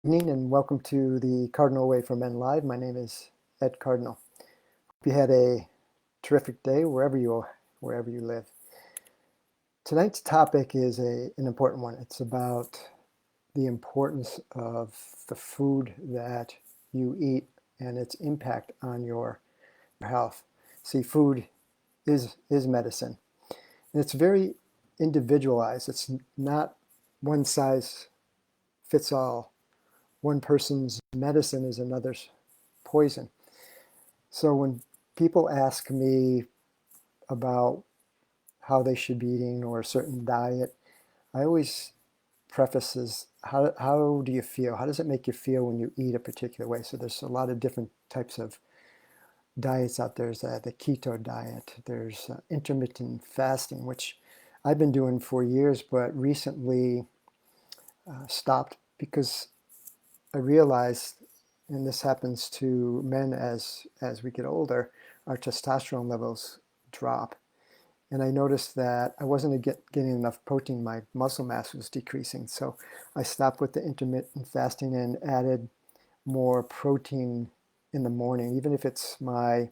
Evening and welcome to the Cardinal Way for Men Live. My name is Ed Cardinal. Hope you had a terrific day wherever you live. Tonight's topic is an important one. It's about the importance of the food that you eat and its impact on your health. See, food is medicine, and it's very individualized. It's not one size fits all. One person's medicine is another's poison. So when people ask me about how they should be eating or a certain diet, I always preface as how do you feel? How does it make you feel when you eat a particular way? So there's a lot of different types of diets out there. There's the keto diet. There's intermittent fasting, which I've been doing for years, but recently stopped because I realized, and this happens to men as we get older, our testosterone levels drop. And I noticed that I wasn't getting enough protein. My muscle mass was decreasing. So I stopped with the intermittent fasting and added more protein in the morning, even if it's my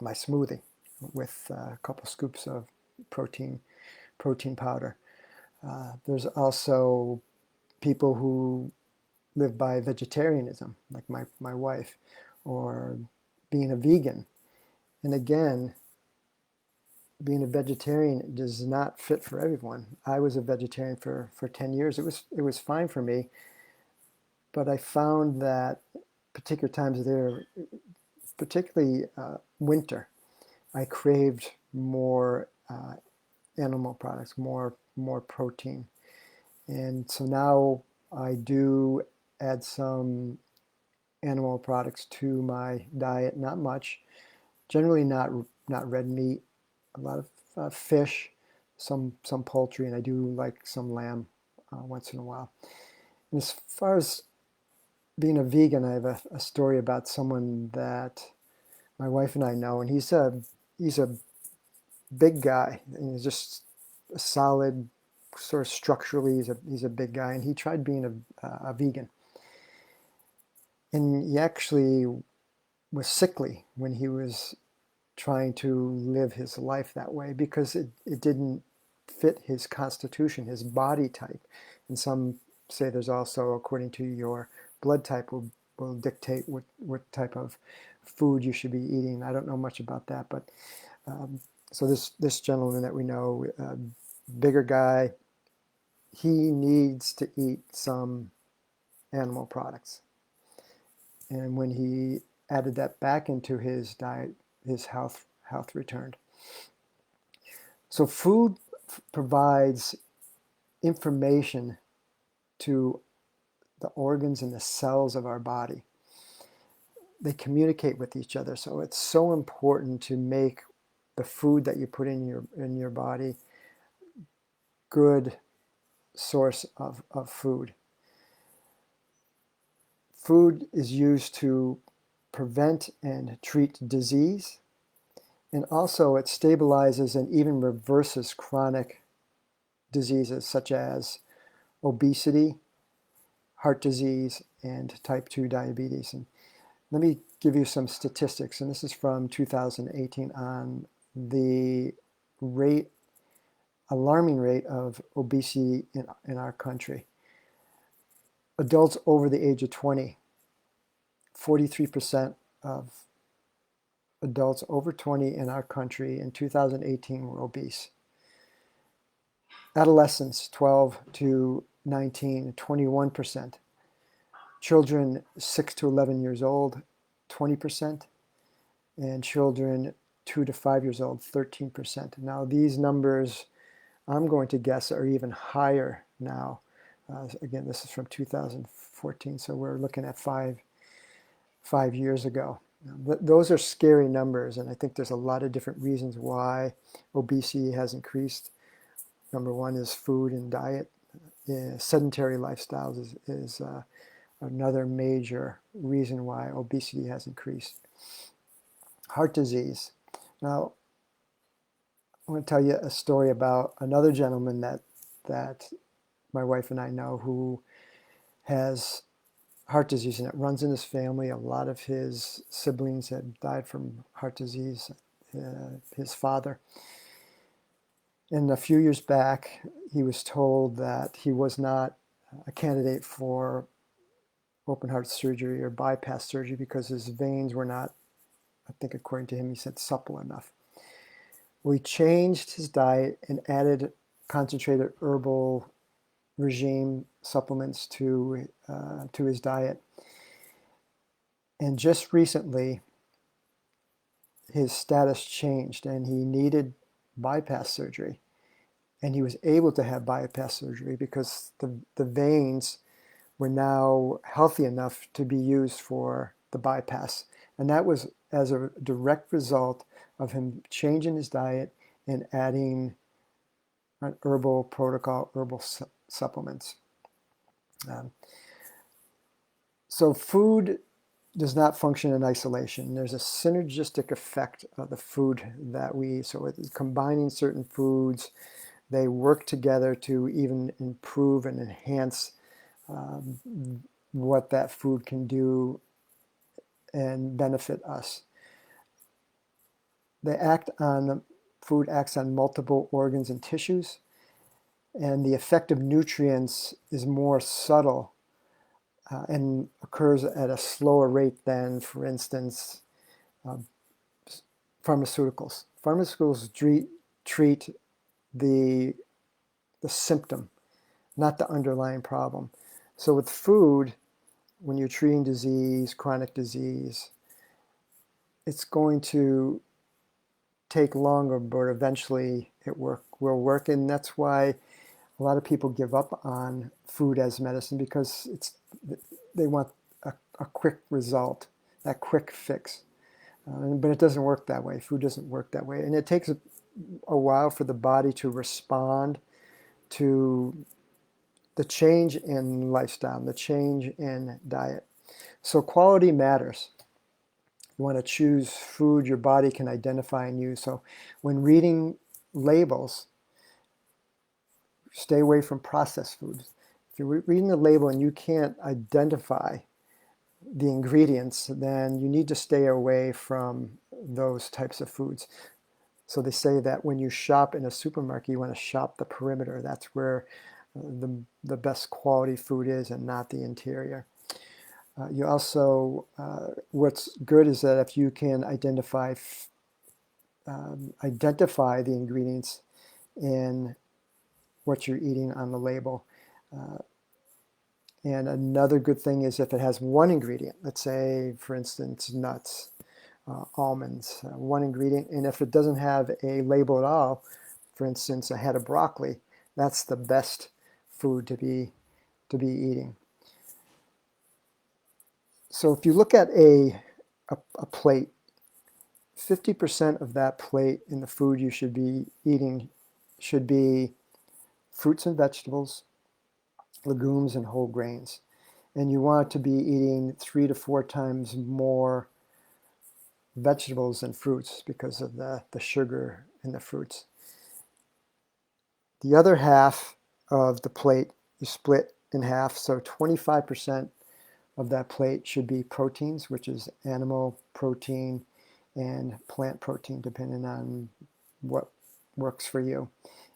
smoothie with a couple scoops of protein powder. There's also people who live by vegetarianism, like my wife, or being a vegan. And again, being a vegetarian does not fit for everyone. I was a vegetarian for 10 years. It was fine for me, but I found that particular times there, particularly winter, I craved more animal products, more protein. And so now I do add some animal products to my diet, not much. Generally not red meat, a lot of fish, some poultry, and I do like some lamb once in a while. And as far as being a vegan, I have a story about someone that my wife and I know, and he's a big guy, and he's just a solid, sort of structurally, he's a big guy, and he tried being a vegan, and he actually was sickly when he was trying to live his life that way because it didn't fit his constitution, his body type. And some say there's also, according to your blood type, will dictate what type of food you should be eating. I don't know much about that, but so this gentleman that we know, bigger guy, he needs to eat some animal products. And when he added that back into his diet, his health returned. So food provides information to the organs and the cells of our body. They communicate with each other. So it's so important to make the food that you put in your body good source of food. Food is used to prevent and treat disease, and also it stabilizes and even reverses chronic diseases such as obesity, heart disease, and type 2 diabetes. And let me give you some statistics, and this is from 2018 on the alarming rate of obesity in our country. Adults over the age of 20, 43% of adults over 20 in our country in 2018 were obese. Adolescents 12 to 19, 21%. Children 6 to 11 years old, 20%. And children 2 to 5 years old, 13%. Now these numbers, I'm going to guess, are even higher now. Again, this is from 2014, so we're looking at five years ago. Those are scary numbers, and I think there's a lot of different reasons why obesity has increased. Number one is food and diet. Sedentary lifestyles is another major reason why obesity has increased. Heart disease. Now, I want to tell you a story about another gentleman that my wife and I know who has heart disease, and it runs in his family. A lot of his siblings had died from heart disease, his father. And a few years back, he was told that he was not a candidate for open heart surgery or bypass surgery because his veins were not, I think according to him, he said, supple enough. We changed his diet and added concentrated herbal regime supplements to his diet. And just recently, his status changed and he needed bypass surgery. And he was able to have bypass surgery because the veins were now healthy enough to be used for the bypass. And that was as a direct result of him changing his diet and adding an herbal protocol, herbal supplements. So food does not function in isolation. There's a synergistic effect of the food that we eat. So combining certain foods, they work together to even improve and enhance what that food can do and benefit us. Food acts on multiple organs and tissues, and the effect of nutrients is more subtle and occurs at a slower rate than, for instance, pharmaceuticals. Pharmaceuticals treat the symptom, not the underlying problem. So with food, when you're treating disease, chronic disease, it's going to take longer, but eventually it will work. And that's why a lot of people give up on food as medicine, because they want a quick result, that quick fix. But it doesn't work that way. Food doesn't work that way. And it takes a while for the body to respond to the change in lifestyle, the change in diet. So quality matters. You want to choose food your body can identify and use. So when reading labels, stay away from processed foods. If you're reading the label and you can't identify the ingredients, then you need to stay away from those types of foods. So they say that when you shop in a supermarket, you want to shop the perimeter. That's where the best quality food is, and not the interior. You also, what's good is that if you can identify the ingredients in what you're eating on the label. And another good thing is if it has one ingredient, let's say, for instance, nuts, almonds, one ingredient, and if it doesn't have a label at all, for instance, a head of broccoli, that's the best food to be eating. So if you look at a plate, 50% of that plate in the food you should be eating should be fruits and vegetables, legumes, and whole grains. And you want to be eating 3 to 4 times more vegetables than fruits because of the sugar in the fruits. The other half of the plate you split in half, so 25% of that plate should be proteins, which is animal protein and plant protein, depending on what works for you.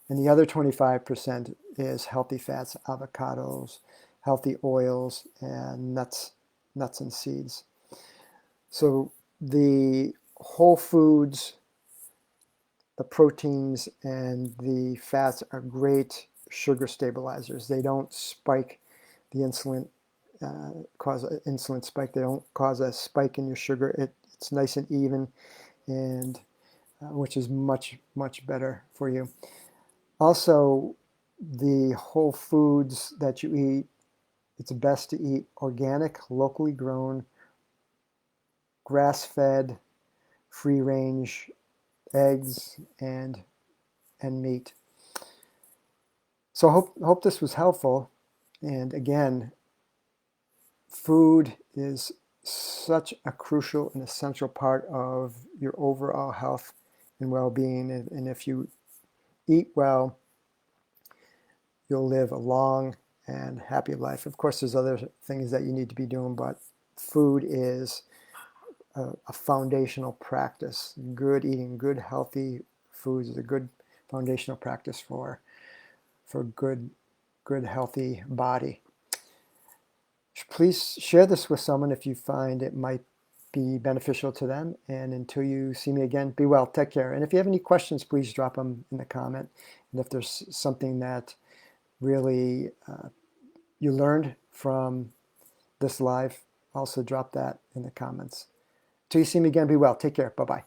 And the other 25% is healthy fats, avocados, healthy oils, and nuts and seeds. So the whole foods, the proteins, and the fats are great sugar stabilizers. They don't spike the insulin, cause an insulin spike. They don't cause a spike in your sugar. It's nice and even, and which is much, much better for you. Also, the whole foods that you eat, it's best to eat organic, locally grown, grass-fed, free-range eggs and meat. So I hope this was helpful. And again, food is such a crucial and essential part of your overall health and well-being. And if you eat well, you'll live a long and happy life. Of course, there's other things that you need to be doing, but food is a foundational practice. Good eating, good healthy foods is a good foundational practice for good healthy body. Please share this with someone if you find it might be beneficial to them. And until you see me again, be well, take care. And if you have any questions, please drop them in the comment. And if there's something that really you learned from this live, also drop that in the comments. Till you see me again, be well, take care, bye-bye.